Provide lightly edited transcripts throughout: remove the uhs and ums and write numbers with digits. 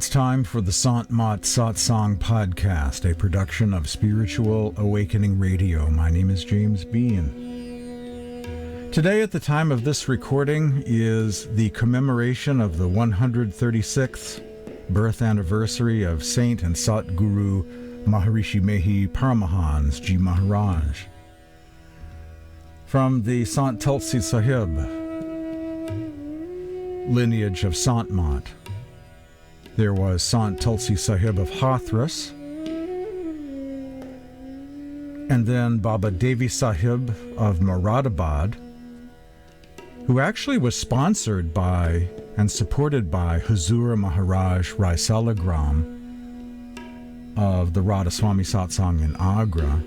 It's time for the Sant Mat Satsang podcast, a production of Spiritual Awakening Radio. My name is James Bean. Today, at the time of this recording, is the commemoration of the 136th birth anniversary of Saint and Satguru Maharshi Mehi Paramhans Ji Maharaj. From the Sant Tulsi Sahib lineage of Sant Mat, there was Sant Tulsi Sahib of Hathras, and then Baba Devi Sahib of Moradabad, who actually was sponsored by and supported by Hazur Maharaj Rai Salagram of the Radhasoami Satsang in Agra.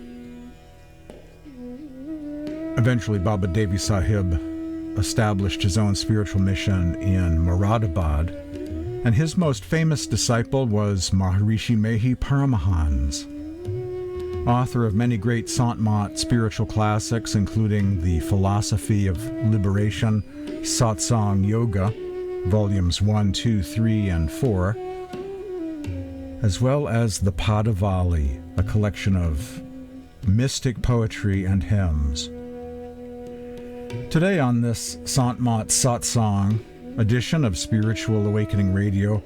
Eventually, Baba Devi Sahib established his own spiritual mission in Moradabad, and his most famous disciple was Maharshi Mehi Paramhans, author of many great Sant Mat spiritual classics, including The Philosophy of Liberation, Satsang Yoga, volumes 1, 2, 3, and 4, as well as the Padavali, a collection of mystic poetry and hymns. Today on this Sant Mat Satsang edition of Spiritual Awakening Radio,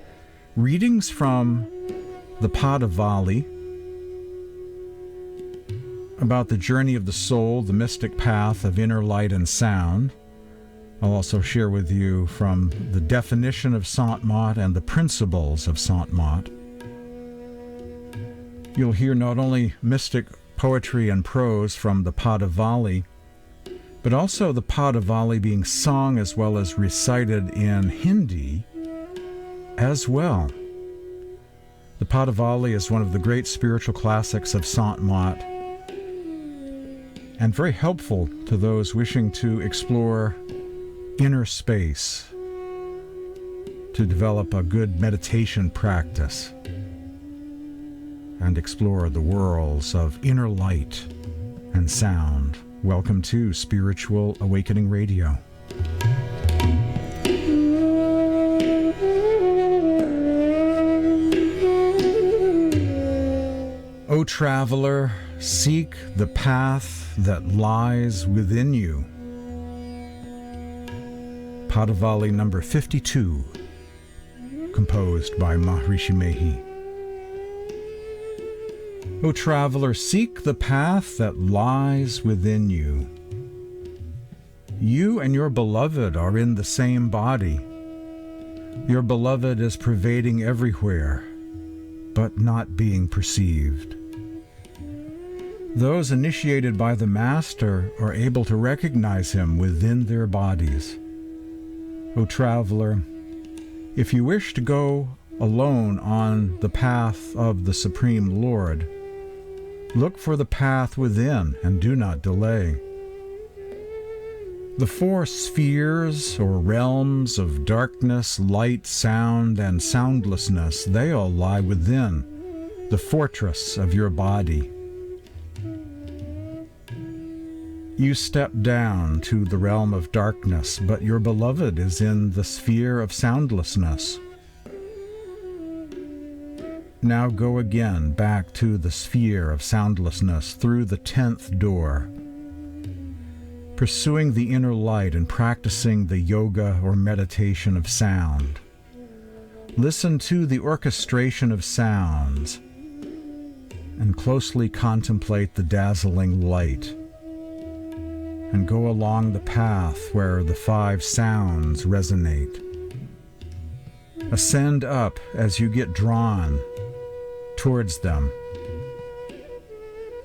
readings from the Padavali about the journey of the soul, the mystic path of inner light and sound. I'll also share with you from the definition of Sant Mat and the principles of Sant Mat. You'll hear not only mystic poetry and prose from the Padavali, but also the Padavali being sung as well as recited in Hindi as well. The Padavali is one of the great spiritual classics of Sant Mat and very helpful to those wishing to explore inner space, to develop a good meditation practice, and explore the worlds of inner light and sound. Welcome to Spiritual Awakening Radio. O traveler, seek the path that lies within you. Padavali number 52, composed by Maharshi Mehi. O traveler, seek the path that lies within you. You and your beloved are in the same body. Your beloved is pervading everywhere, but not being perceived. Those initiated by the Master are able to recognize him within their bodies. O traveler, if you wish to go alone on the path of the Supreme Lord, look for the path within and do not delay. The four spheres or realms of darkness, light, sound, and soundlessness, they all lie within the fortress of your body. You step down to the realm of darkness, but your beloved is in the sphere of soundlessness. Now go again back to the sphere of soundlessness through the 10th door, pursuing the inner light and practicing the yoga or meditation of sound. Listen to the orchestration of sounds and closely contemplate the dazzling light, and go along the path where the 5 sounds resonate. Ascend up as you get drawn towards them.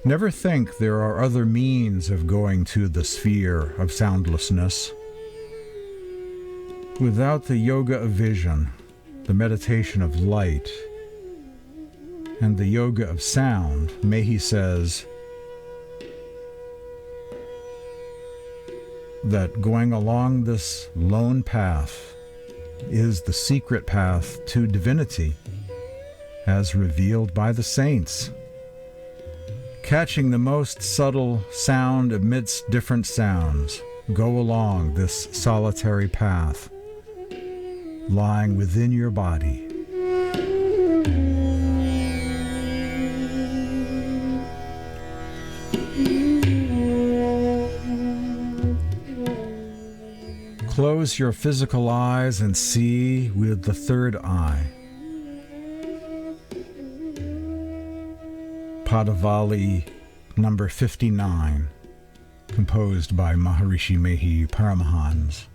Never think there are other means of going to the sphere of soundlessness. Without the yoga of vision, the meditation of light, and the yoga of sound, Mehi says that going along this lone path is the secret path to divinity, as revealed by the saints. Catching the most subtle sound amidst different sounds, go along this solitary path, lying within your body. Close your physical eyes and see with the third eye. Padavali number 59, composed by Maharshi Mehi, Paramhans.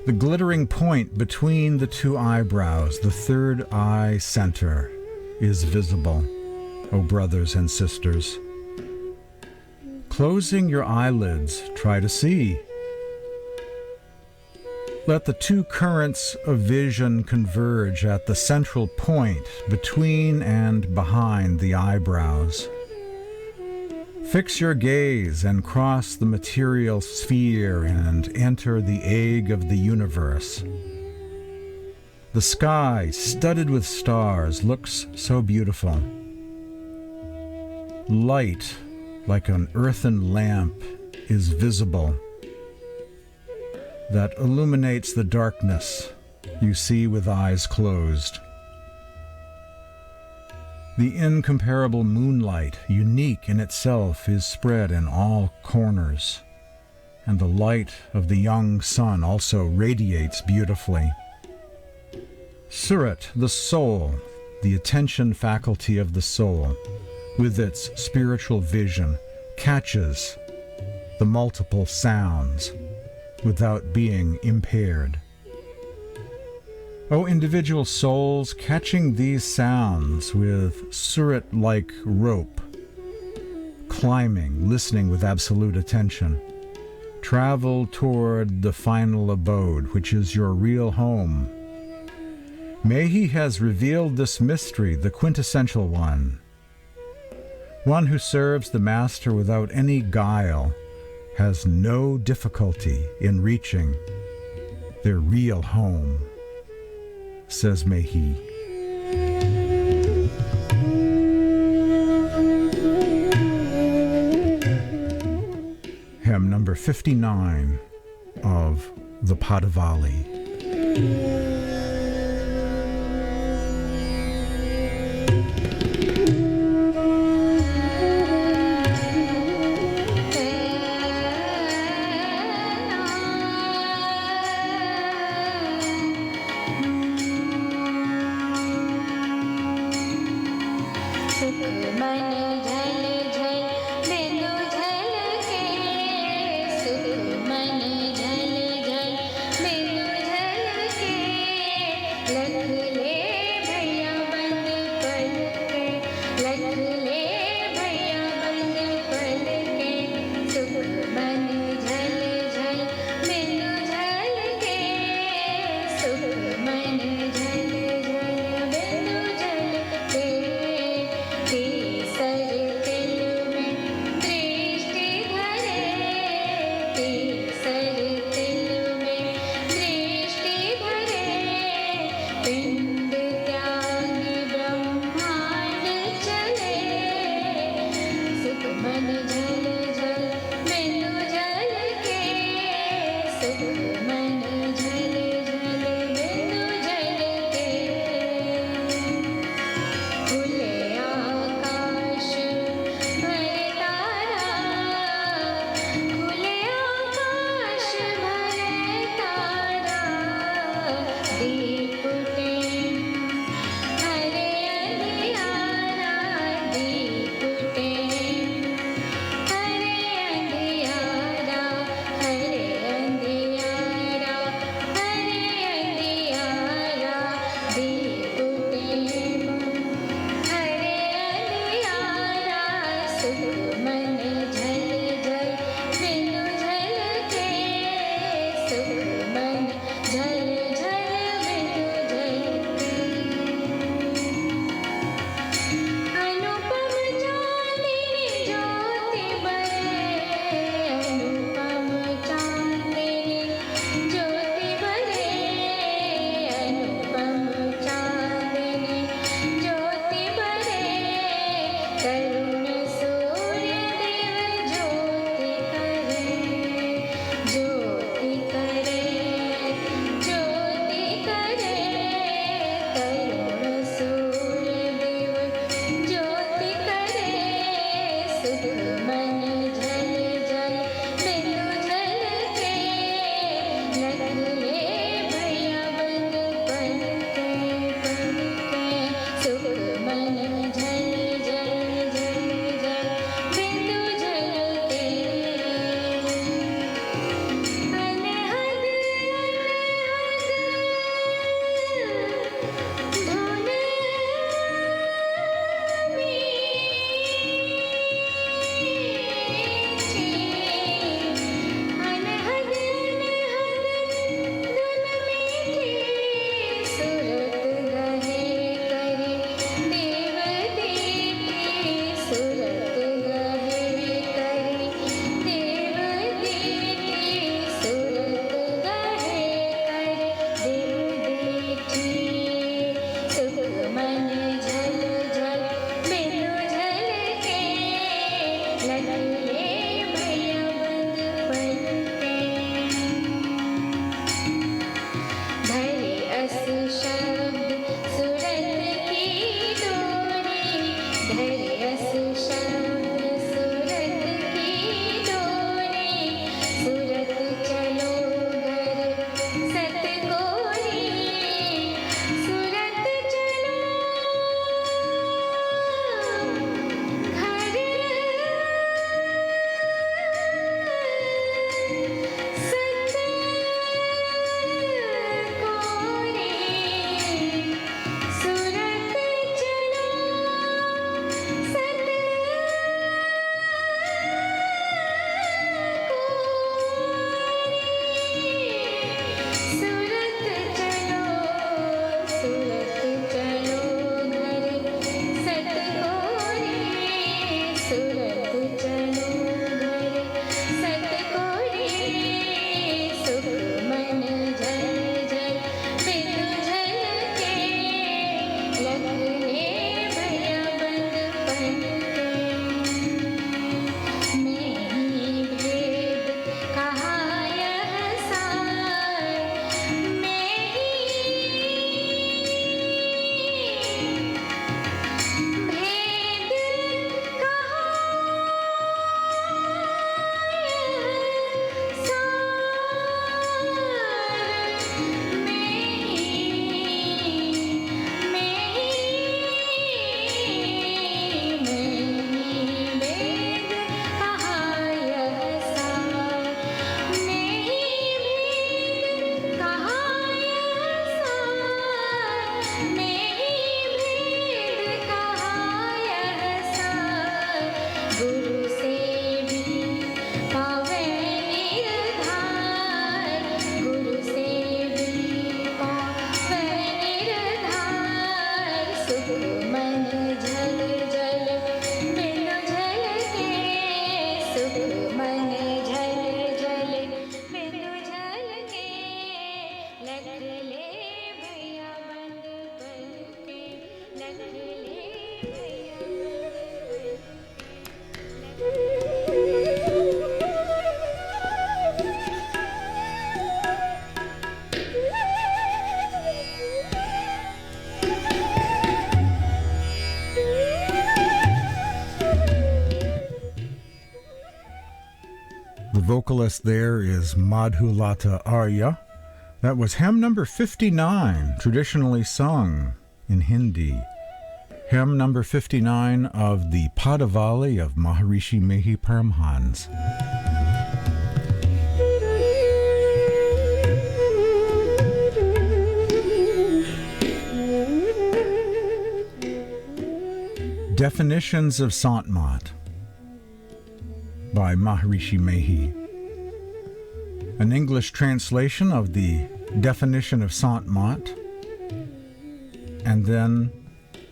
The glittering point between the two eyebrows, the third eye center, is visible, O brothers and sisters. Closing your eyelids, try to see. Let the two currents of vision converge at the central point between and behind the eyebrows. Fix your gaze and cross the material sphere and enter the egg of the universe. The sky, studded with stars, looks so beautiful. Light, like an earthen lamp, is visible that illuminates the darkness you see with eyes closed. The incomparable moonlight, unique in itself, is spread in all corners, and the light of the young sun also radiates beautifully. Surat, the soul, the attention faculty of the soul, with its spiritual vision, catches the multiple sounds without being impaired. O individual souls, catching these sounds with surat-like rope, climbing, listening with absolute attention, travel toward the final abode, which is your real home. Mehi has revealed this mystery, the quintessential one. One who serves the Master without any guile has no difficulty in reaching their real home, says Mehi. Hymn number 59 of the Padavali. मन झल झल बिनु झल के vocalist there is Madhulata Arya. That was hymn number 59, traditionally sung in Hindi. Hymn number 59 of the Padavali of Maharshi Mehi Paramhans. Definitions of Sant Mat by Maharshi Mehi. An English translation of the definition of Sant Mat, and then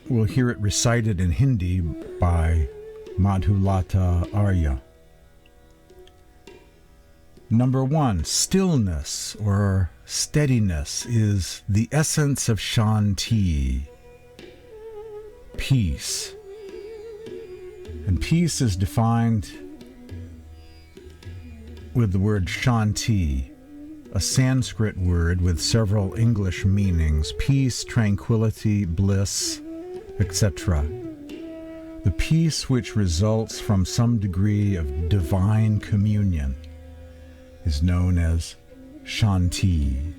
we'll hear it recited in Hindi by Madhulata Arya. Number 1, stillness or steadiness is the essence of Shanti, peace. And peace is defined with the word Shanti, a Sanskrit word with several English meanings: peace, tranquility, bliss, etc. The peace which results from some degree of divine communion is known as Shanti,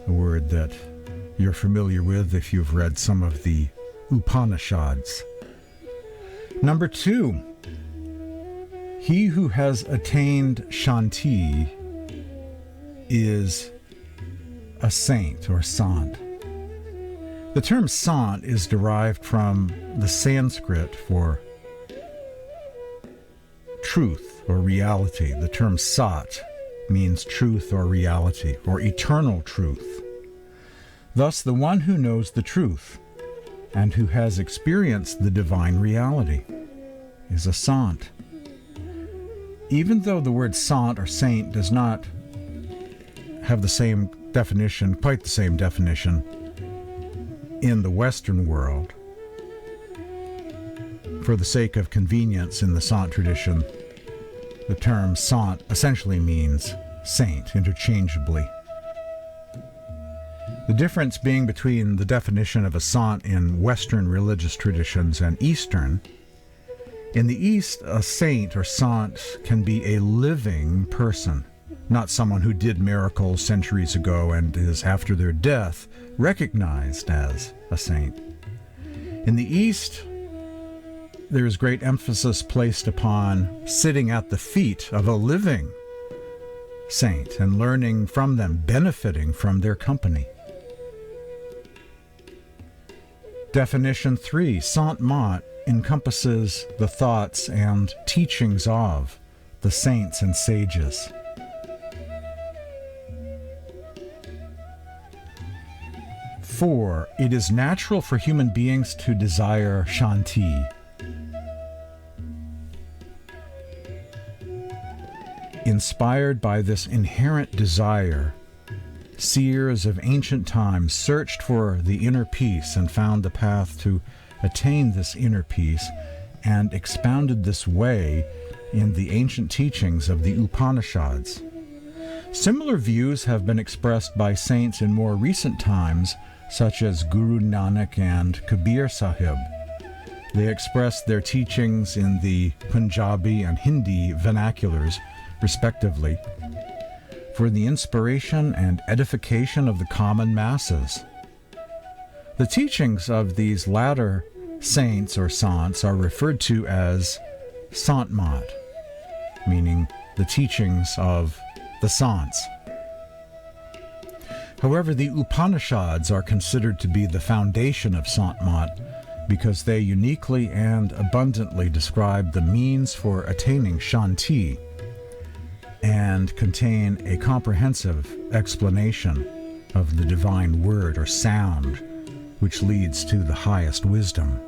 a word that you're familiar with if you've read some of the Upanishads. Number 2, he who has attained Shanti is a saint or sant. The term sant is derived from the Sanskrit for truth or reality. The term sat means truth or reality or eternal truth. Thus, the one who knows the truth and who has experienced the divine reality is a sant. Even though the word sant or saint does not have the same definition, quite the same definition, in the Western world, for the sake of convenience in the Sant tradition, the term sant essentially means saint interchangeably. The difference being between the definition of a sant in Western religious traditions and Eastern. In the East, a saint or sant can be a living person, not someone who did miracles centuries ago and is, after their death, recognized as a saint. In the East, there is great emphasis placed upon sitting at the feet of a living saint and learning from them, benefiting from their company. Definition 3, Sant Mat encompasses the thoughts and teachings of the saints and sages. Four, it is natural for human beings to desire Shanti. Inspired by this inherent desire, seers of ancient times searched for the inner peace and found the path to attain this inner peace and expounded this way in the ancient teachings of the Upanishads. Similar views have been expressed by saints in more recent times, such as Guru Nanak and Kabir Sahib. They expressed their teachings in the Punjabi and Hindi vernaculars, respectively, for the inspiration and edification of the common masses. The teachings of these latter saints or sants are referred to as Sant Mat, meaning the teachings of the sants. However, the Upanishads are considered to be the foundation of Sant Mat because they uniquely and abundantly describe the means for attaining Shanti and contain a comprehensive explanation of the divine word or sound which leads to the highest wisdom.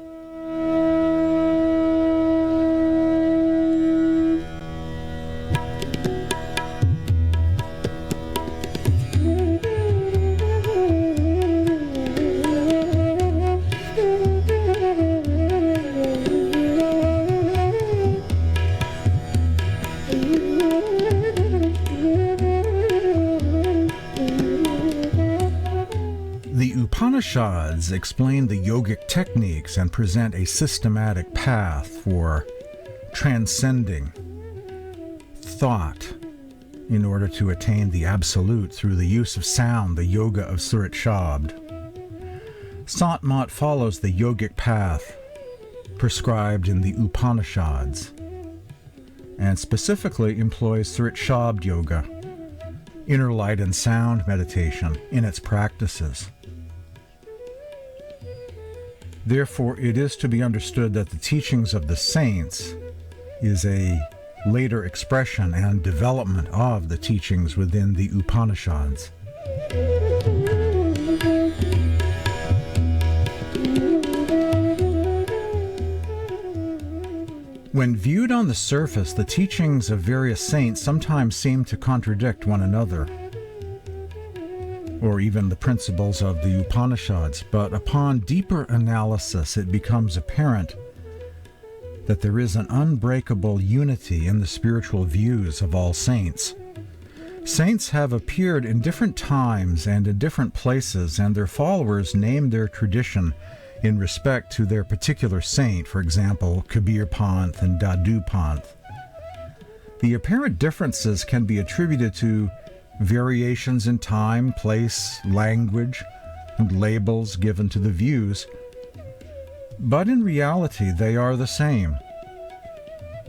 Upanishads explain the yogic techniques and present a systematic path for transcending thought in order to attain the absolute through the use of sound, the yoga of Surat Shabd. Sant Mat follows the yogic path prescribed in the Upanishads, and specifically employs Surat Shabd yoga, inner light and sound meditation, in its practices. Therefore, it is to be understood that the teachings of the saints is a later expression and development of the teachings within the Upanishads. When viewed on the surface, the teachings of various saints sometimes seem to contradict one another, or even the principles of the Upanishads, but upon deeper analysis it becomes apparent that there is an unbreakable unity in the spiritual views of all saints. Saints have appeared in different times and in different places, and their followers name their tradition in respect to their particular saint, for example, Kabir Panth and Dadu Panth. The apparent differences can be attributed to variations in time, place, language, and labels given to the views, but in reality they are the same.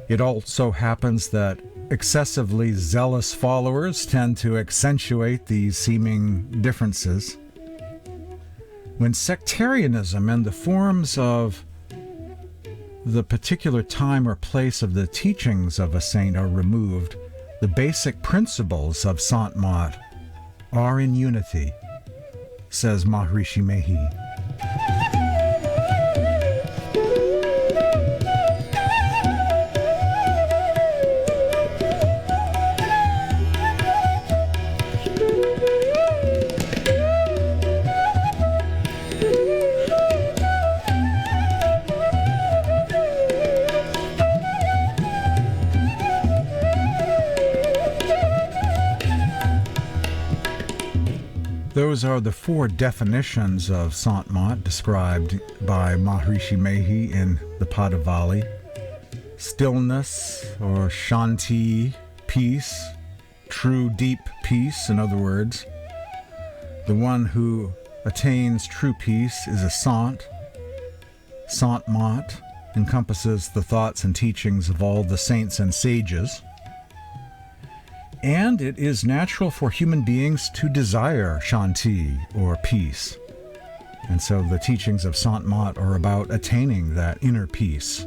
It also happens that excessively zealous followers tend to accentuate these seeming differences. When sectarianism and the forms of the particular time or place of the teachings of a saint are removed, the basic principles of Sant Mat are in unity, says Maharshi Mehi. Those are the 4 definitions of Sant Mat described by Maharshi Mehi in the Padavali. Stillness, or shanti, peace, true deep peace, in other words. The one who attains true peace is a sant. Sant Mat encompasses the thoughts and teachings of all the saints and sages. And it is natural for human beings to desire shanti, or peace. And so the teachings of Sant Mat are about attaining that inner peace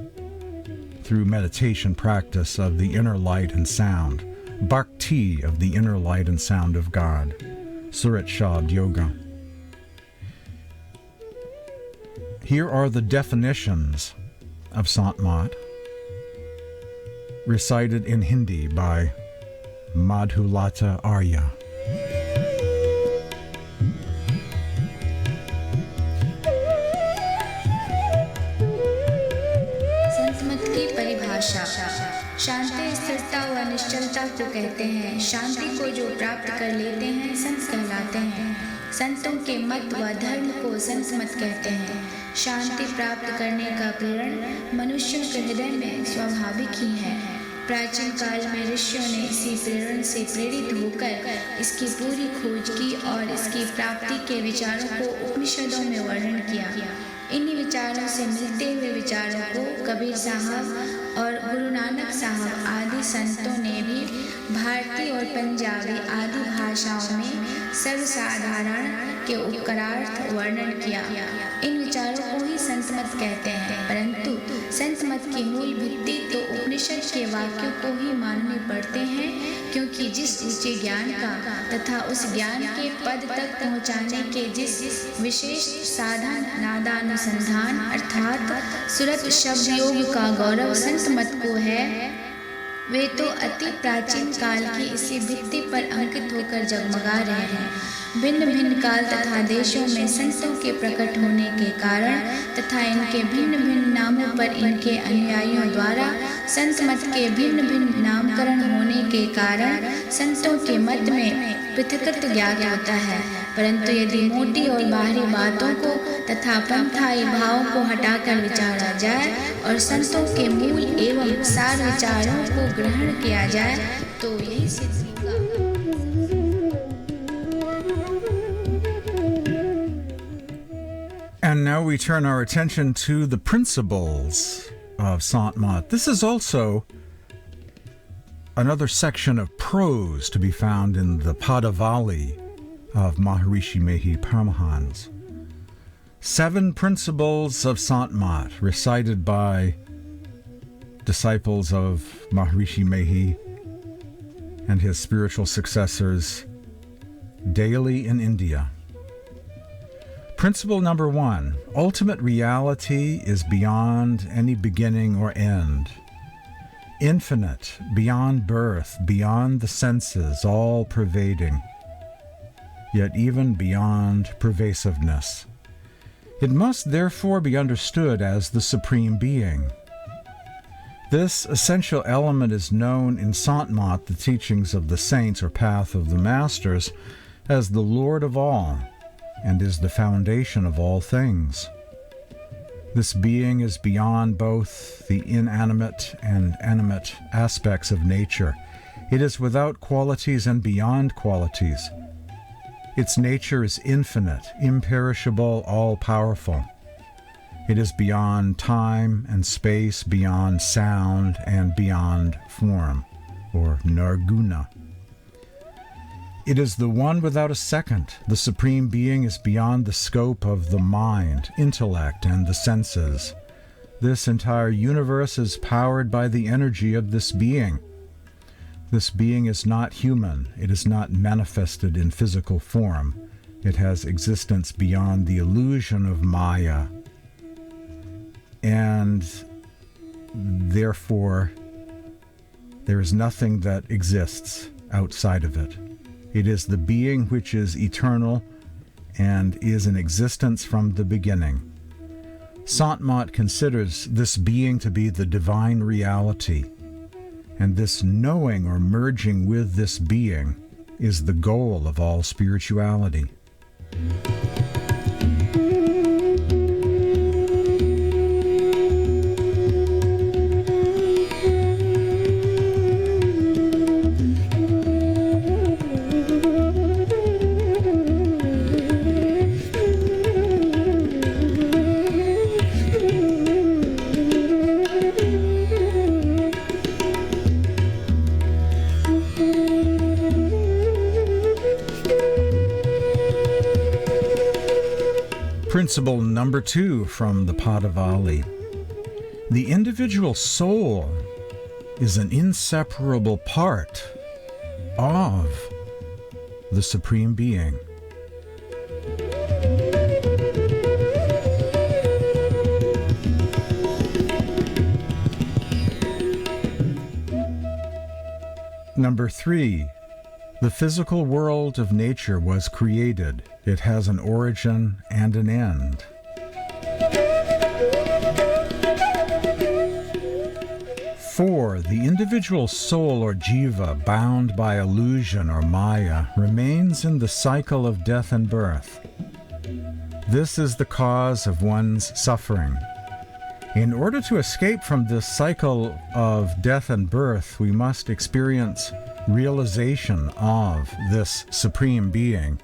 through meditation practice of the inner light and sound, bhakti of the inner light and sound of God, Surat Shabd yoga. Here are the definitions of Sant Mat, recited in Hindi by Madhulata Arya. संत मत की परिभाषा। शांति स्थिरता व निश्चलता को कहते हैं। शांति को जो प्राप्त कर लेते हैं संत कहलाते हैं। संतों के मत व धर्म को संत मत कहते हैं। शांति प्राप्त करने का प्रेरण मनुष्यों के हृदय में स्वाभाविक ही है। प्राचीन काल में ऋषियों ने इसी प्रेरण से प्रेरित होकर इसकी पूरी खोज की और इसकी प्राप्ति के विचारों को उपनिषदों में वर्णन किया। इन्हीं विचारों से मिलते हुए विचारों को कबीर साहब और गुरु नानक साहब आदि संतों ने भी भारतीय और पंजाबी आदि भाषाओं में सर्वसाधारण के उपकारार्थ वर्णन किया। इन विचारों को ही संत मत कहते हैं, परंतु संत मत की मूल भित्ति तो उपनिषद के वाक्यों को ही मानने पड़ते हैं, क्योंकि जिस ऊंचे ज्ञान का तथा उस ज्ञान के पद तक पहुँचाने के जिस विशेष साधन नादानुसंधान अर्थात सुरत शब्द योग का गौरव संत मत को है, वे तो अति प्राचीन काल की इसी भित्ति पर अंकित होकर जगमगा रहे हैं। भिन्न भिन्न काल तथा देशों में संतों के प्रकट होने के कारण तथा इनके भिन्न भिन्न नामों पर इनके अनुयायियों द्वारा संत मत के भिन्न भिन्न नामकरण होने के कारण संतों के मत में पृथकत्व ज्ञात होता है। परंतु यदि मोटी और बाहरी बातों को तथा पंथाई भावों को हटाकर विचारा जाए और संतों के मूल एवं सार विचारों को ग्रहण किया जाए तो यही सिद्ध होगा। And now we turn our attention to the principles of Sant Mat. This is also another section of prose to be found in the Padavali of Maharshi Mehi Paramhans. 7 principles of Sant Mat recited by disciples of Maharshi Mehi and his spiritual successors daily in India. Principle number 1, ultimate reality is beyond any beginning or end. Infinite, beyond birth, beyond the senses, all pervading, yet even beyond pervasiveness. It must therefore be understood as the Supreme Being. This essential element is known in Sant Mat, the teachings of the saints or path of the masters, as the Lord of all, and is the foundation of all things. This being is beyond both the inanimate and animate aspects of nature. It is without qualities and beyond qualities. Its nature is infinite, imperishable, all-powerful. It is beyond time and space, beyond sound and beyond form, or nirguna. It is the one without a second. The Supreme Being is beyond the scope of the mind, intellect, and the senses. This entire universe is powered by the energy of this being. This being is not human. It is not manifested in physical form. It has existence beyond the illusion of Maya. And therefore, there is nothing that exists outside of it. It is the being which is eternal and is in existence from the beginning. Sant Mat considers this being to be the divine reality, and this knowing or merging with this being is the goal of all spirituality. Principle number 2 from the Padavali. The individual soul is an inseparable part of the Supreme Being. Number 3. The physical world of nature was created. It has an origin and an end. Four, the individual soul or jiva, bound by illusion or maya, remains in the cycle of death and birth. This is the cause of one's suffering. In order to escape from this cycle of death and birth, we must experience realization of this Supreme Being.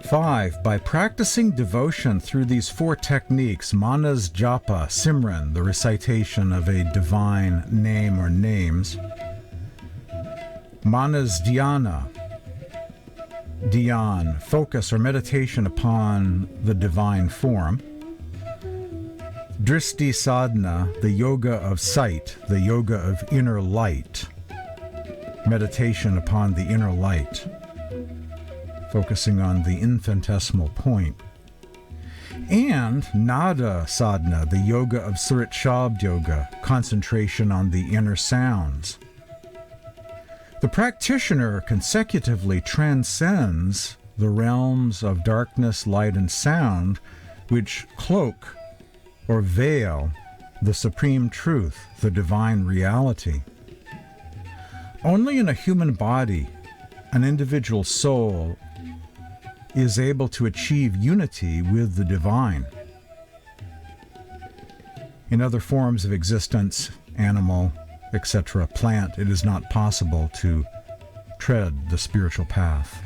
Five, by practicing devotion through these 4 techniques, manas japa, simran, the recitation of a divine name or names, manas dhyana, dhyan, focus or meditation upon the divine form, Dristi sadhana, the yoga of sight, the yoga of inner light, meditation upon the inner light, focusing on the infinitesimal point. and Nada Sadhana, the yoga of Surat Shabd Yoga, concentration on the inner sounds. The practitioner consecutively transcends the realms of darkness, light, and sound, which cloak or veil the supreme truth, the divine reality. Only in a human body, an individual soul is able to achieve unity with the divine. In other forms of existence, animal, etc., plant, it is not possible to tread the spiritual path.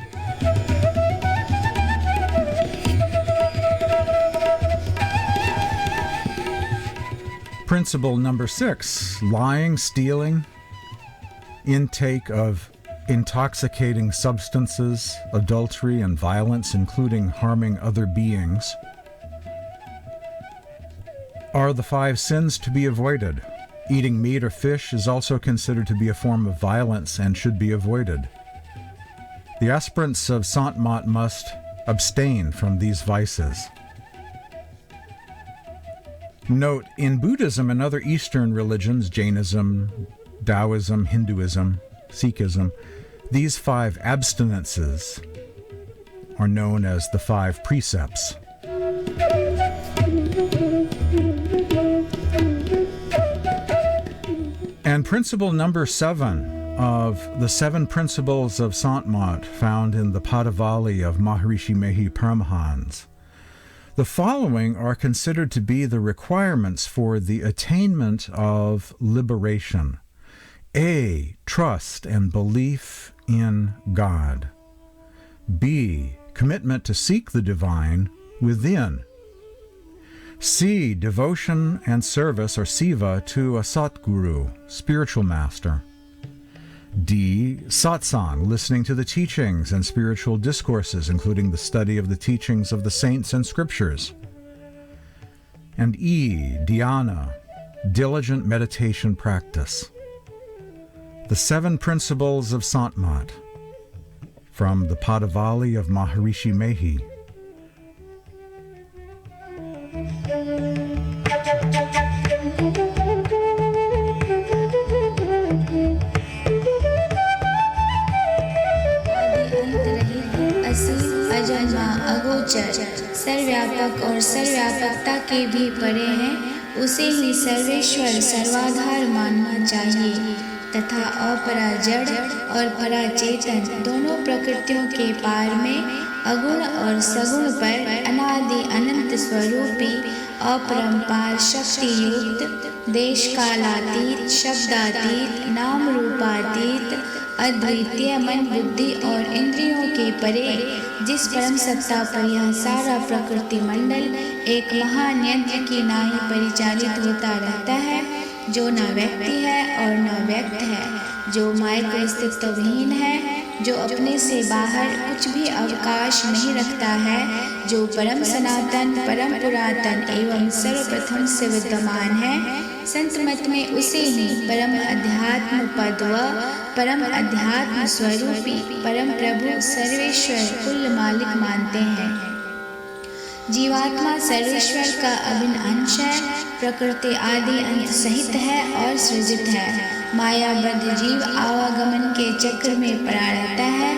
Principle number 6, lying, stealing, intake of intoxicating substances, adultery, and violence, including harming other beings, are the 5 sins to be avoided. Eating meat or fish is also considered to be a form of violence and should be avoided. The aspirants of Sant Mat must abstain from these vices. Note, in Buddhism and other Eastern religions, Jainism, Taoism, Hinduism, Sikhism, these 5 abstinences are known as the 5 precepts. And principle number 7 of the 7 principles of Sant Mat found in the Padavali of Maharshi Mehi Paramhans. The following are considered to be the requirements for the attainment of liberation. A. Trust and belief in God. B. Commitment to seek the divine within. C. Devotion and service, or seva, to a Satguru, spiritual master. D. Satsang, listening to the teachings and spiritual discourses, including the study of the teachings of the saints and scriptures. And E. Dhyana, diligent meditation practice. The 7 principles of Sant Mat, from the Padavali of Maharshi Mehi. अजन्मा, अगोचर, सर्वव्यापक और सर्वव्यापकता के भी परे हैं, उसे ही सर्वेश्वर सर्वाधार मानना चाहिए तथा अपरा जड़ और परा चेतन दोनों प्रकृतियों के पार में अगुण और सगुण पर अनादि अनंत स्वरूपी अपरंपार शक्ति युक्त, देश कालातीत, शब्दातीत, नाम रूपातीत, अद्वितीय मन, बुद्धि और इंद्रियों के परे जिस परम सत्ता पर यह सारा प्रकृति मंडल एक महान यंत्र की नाई परिचालित होता रहता है, जो न व्यक्ति है और न व्यक्त है, जो मायक अस्तित्वहीन है, जो अपने से बाहर कुछ भी अवकाश नहीं रखता है, जो परम सनातन, परम पुरातन एवं सर्वप्रथम से विद्यमान है, संत मत में उसे ही परम अध्यात्म पद व परम अध्यात्म स्वरूपी परम प्रभु सर्वेश्वर कुल मालिक मानते हैं। जीवात्मा सर्वेश्वर का अभिन्न अंश है, प्रकृति आदि अंत सहित है और सृजित है। मायाबद्ध जीव आवागमन के चक्र में पड़ा रहता है।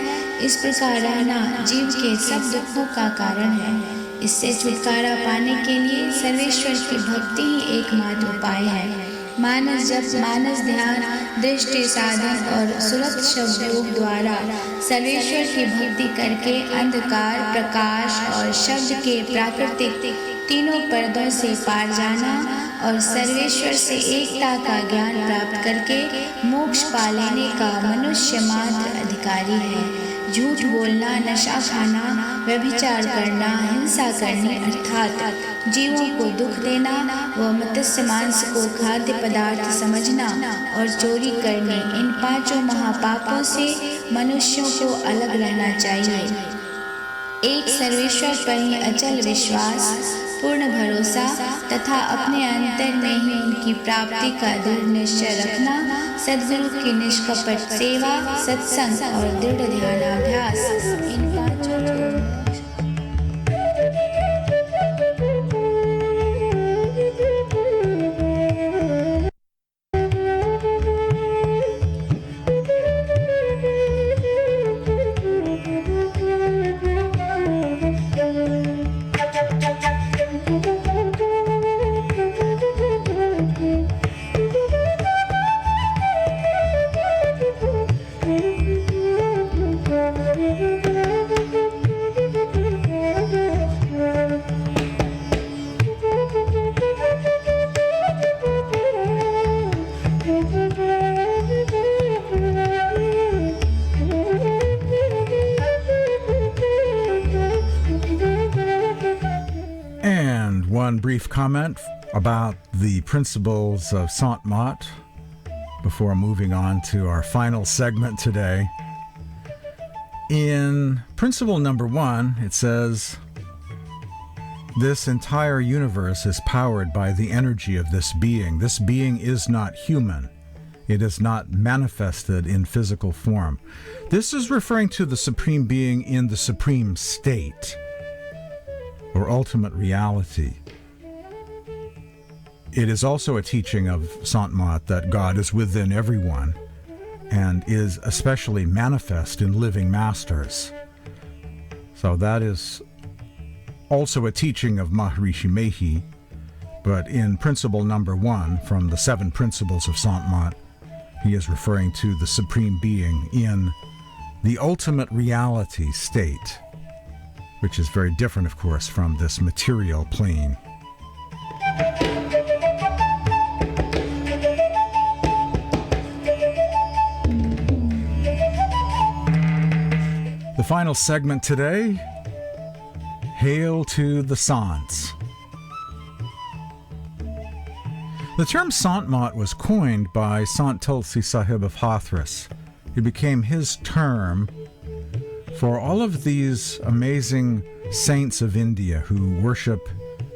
इस प्रकार रहना जीव के सब दुखों का कारण है। इससे छुटकारा पाने के लिए सर्वेश्वर की भक्ति ही एकमात्र उपाय है। मानस जप, मानस ध्यान, दृष्टि साधन और सुरत शब्द योग द्वारा सर्वेश्वर की भक्ति करके अंधकार, प्रकाश और शब्द के प्राकृतिक तीनों पर्दों से पार जाना और सर्वेश्वर से एकता का ज्ञान प्राप्त करके मोक्ष पा लेने का मनुष्य मात्र अधिकारी है। झूठ बोलना, नशा खाना, व्यभिचार करना, हिंसा करनी अर्थात जीवों को दुख देना व मत्स्य मांस को खाद्य पदार्थ समझना और चोरी करने, इन 5 महापापों से मनुष्यों को अलग रहना चाहिए। एक सर्वेश्वर पर ही अचल विश्वास, पूर्ण भरोसा तथा अपने अंतर में ही उनकी प्राप्ति का दृढ़ निश्चय रखना, सद्गुरु की निष्कपट सेवा, सत्संग और दृढ़ ध्यानाभ्यास, इन 5 को one brief comment about the principles of Sant Mat before moving on to our final segment today. In principle number 1, it says, this entire universe is powered by the energy of this being. This being is not human. It is not manifested in physical form. This is referring to the Supreme Being in the Supreme State, or ultimate reality. It is also a teaching of Sant Mat that God is within everyone and is especially manifest in living masters. So that is also a teaching of Maharshi Mehi, but in principle number 1 from the 7 principles of Sant Mat, he is referring to the Supreme Being in the ultimate reality state, which is very different, of course, from this material plane. The final segment today, Hail to the Sants. The term Sant Mat was coined by Sant Tulsi Sahib of Hathras. It became his term for all of these amazing saints of India who worship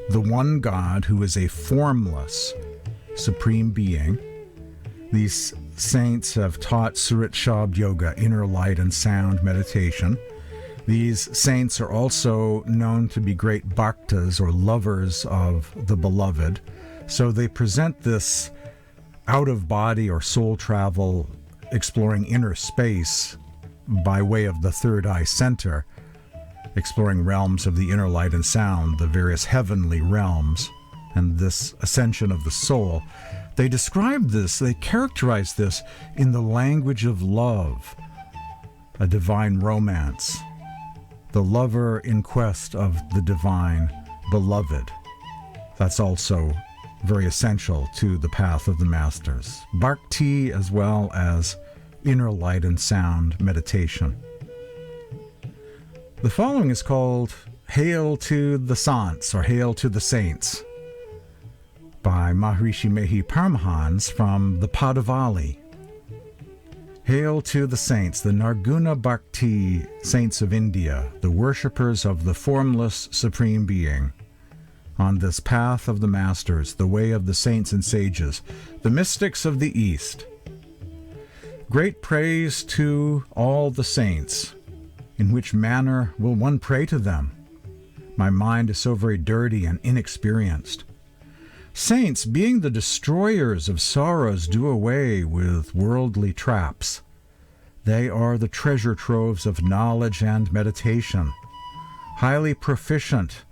the one God who is a formless supreme being. These saints have taught Surat Shabd Yoga, inner light and sound meditation. These saints are also known to be great bhaktas or lovers of the beloved. So they present this out-of-body or soul travel, exploring inner space by way of the third eye center, exploring realms of the inner light and sound, the various heavenly realms, and this ascension of the soul. They describe this, they characterize this in the language of love, a divine romance, the lover in quest of the divine beloved. That's also very essential to the path of the masters. Bhakti as well as inner light and sound meditation. The following is called Hail to the Sants, or Hail to the Saints, by Maharshi Mehi Paramhans from the Padavali. Hail to the saints, the Narguna Bhakti saints of India, the worshippers of the formless Supreme Being. On this path of the masters, the way of the saints and sages, the mystics of the East. Great praise to all the saints. In which manner will one pray to them? My mind is so very dirty and inexperienced. Saints, being the destroyers of sorrows, do away with worldly traps. They are the treasure troves of knowledge and meditation, highly proficient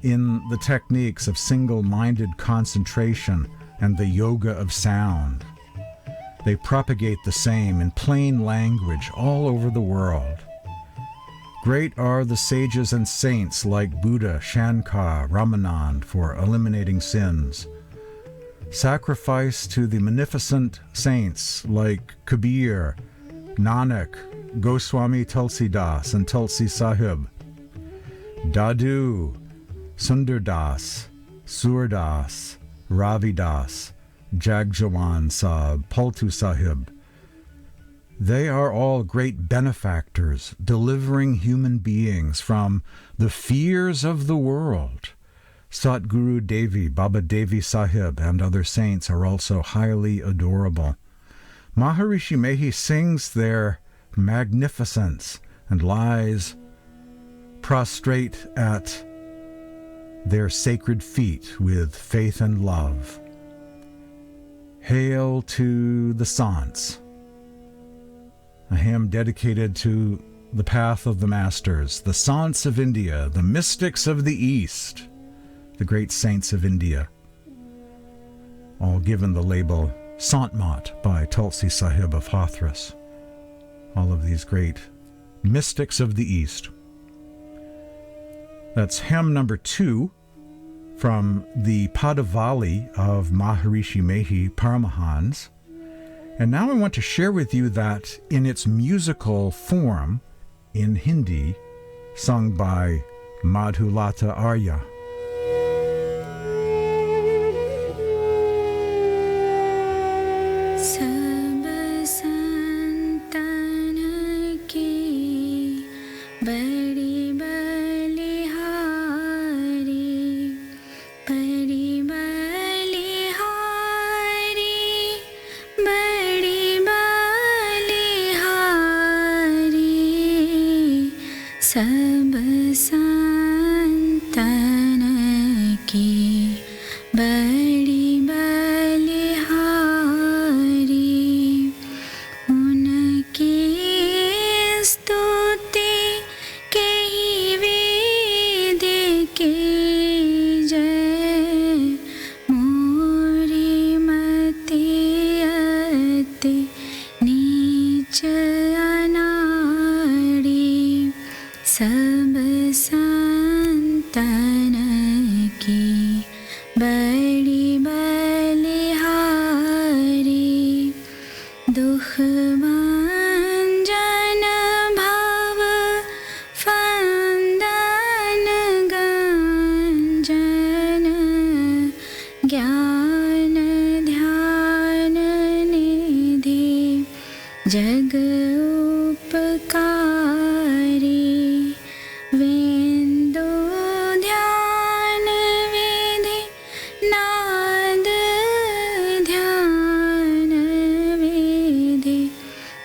in the techniques of single-minded concentration and the yoga of sound. They propagate the same in plain language all over the world. Great are the sages and saints like Buddha, Shankar, Ramanand for eliminating sins. Sacrifice to the munificent saints like Kabir, Nanak, Goswami Tulsidas and Tulsi Sahib, Dadu, Sundardas, Surdas, Ravidas, Jagjawan Sahib, Paltu Sahib. They are all great benefactors, delivering human beings from the fears of the world. Satguru Devi, Baba Devi Sahib, and other saints are also highly adorable. Maharshi Mehi sings their magnificence and lies prostrate at their sacred feet with faith and love. Hail to the Sants, a hymn dedicated to the path of the masters, the Sants of India, the mystics of the East, the great saints of India, all given the label Sant Mat by Tulsi Sahib of Hathras. All of these great mystics of the East. That's hymn number 2 from the Padavali of Maharshi Mehi Paramhans. And now I want to share with you that in its musical form in Hindi, sung by Madhulata Arya. संतन की बड़ी बलिहारी, उनकी स्तुति कही वेद की जय, मोरी मति अति नीच अनाड़ी, सब संतन की बड़ी बलिहारी, दुख भंजन भव फंदन गंजन, ज्ञान ध्यान निधि जग उपकारी, वेंदो ध्यान विधि नाद ध्यान विधि,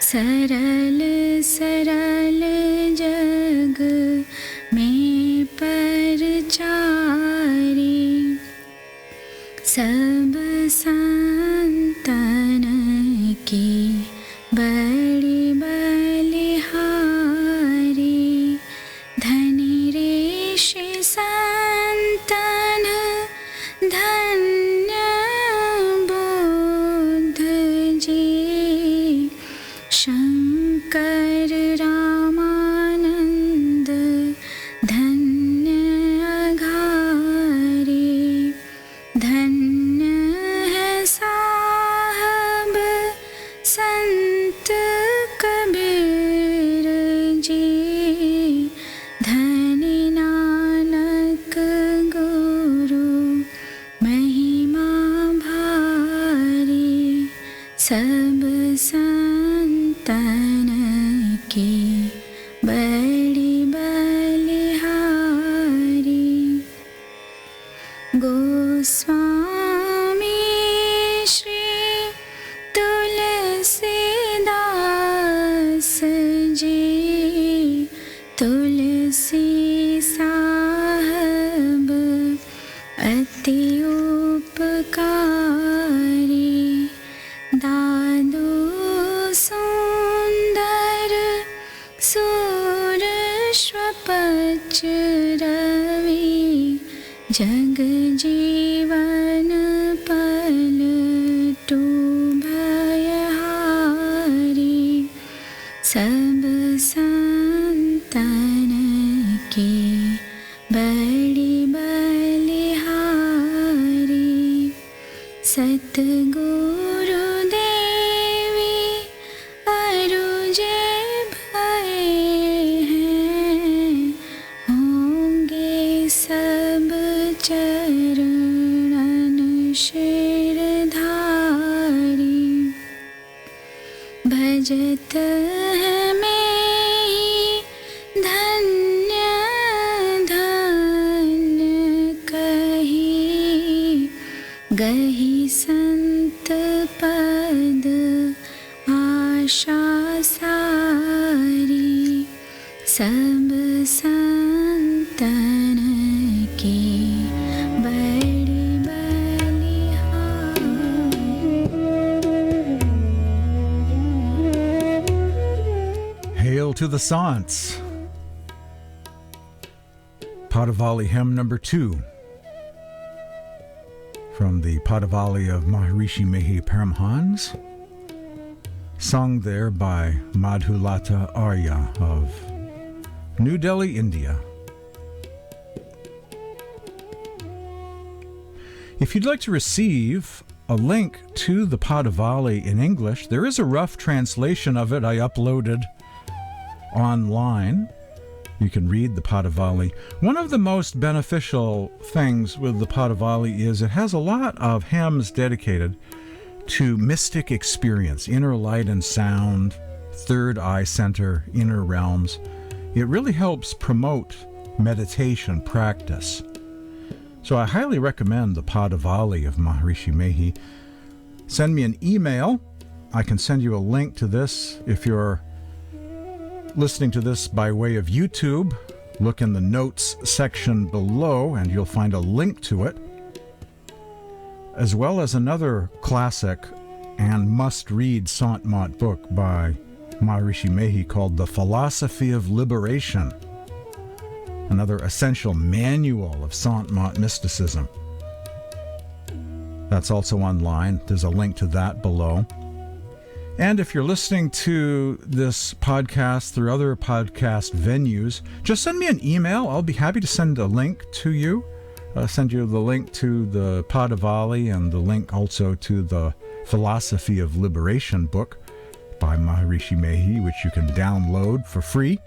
सरल सरल जग में परचारी, सब संतन की बड़ी बलिहारी, धनी ऋषि संतन धन्य बुद्ध जी, शंकर रामानंद धन्य अघारी, धन्य है साहब संत कबीर जी, धनी नानक गुरु महिमा भारी, सब संतन की बड़ी बलिहारी, गोस्वामी श्री तुलसीदास जी, तुलसी साहब अति उपकारी, दादू सुंदर सूरश्वपच रवि, जग जीवन पलटू भयहारी, सब संतन की बड़ी बलिहारी, सतगुरु देवी अरुजे भय हैं, होंगे सब चरणन शिरधारी, भजत है मेहि धन्य धन्य कही, गही संत पद आशा सारी, सब संतन की बड़ी बलिहारी। Hail to the Saints! Padavali hymn number 2 from the Padavali of Maharshi Mehi Paramhans, sung there by Madhulata Arya of New Delhi, India. If you'd like to receive a link to the Padavali in English, there is a rough translation of it I uploaded online. You can read the Padavali. One of the most beneficial things with the Padavali is it has a lot of hymns dedicated to mystic experience, inner light and sound, third eye center, inner realms. It really helps promote meditation practice. So I highly recommend the Padavali of Maharshi Mehi. Send me an email. I can send you a link to this if you're listening to this by way of YouTube. Look in the notes section below and you'll find a link to it, as well as another classic and must-read Sant Mat book by Maharshi Mehi called The Philosophy of Liberation, another essential manual of Sant Mat mysticism. That's also online. There's a link to that below. And if you're listening to this podcast through other podcast venues, just send me an email. I'll be happy to send a link to you. Send you the link to the Padavali and the link also to the Philosophy of Liberation book by Maharshi Mehi, which you can download for free.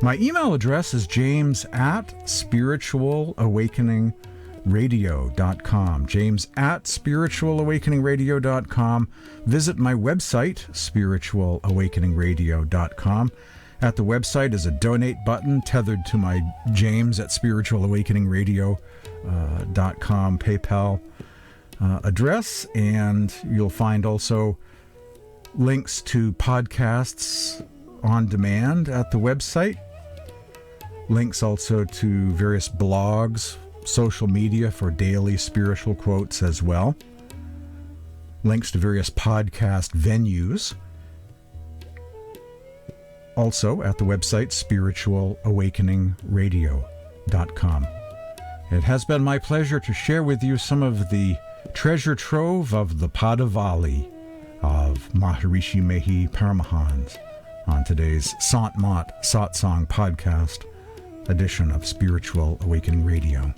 My email address is james@spiritualawakeningradio.com. james@spiritualawakeningradio.com. Visit my website, spiritualawakeningradio.com. At the website is a donate button tethered to my james@spiritualawakeningradio.com PayPal address, and you'll find also links to podcasts on demand at the website, links also to various blogs, social media for daily spiritual quotes as well, links to various podcast venues, also at the website spiritualawakeningradio.com. It has been my pleasure to share with you some of the treasure trove of the Padavali of Maharshi Mehi Paramhans on today's Sant Mat Satsang podcast edition of Spiritual Awakening Radio.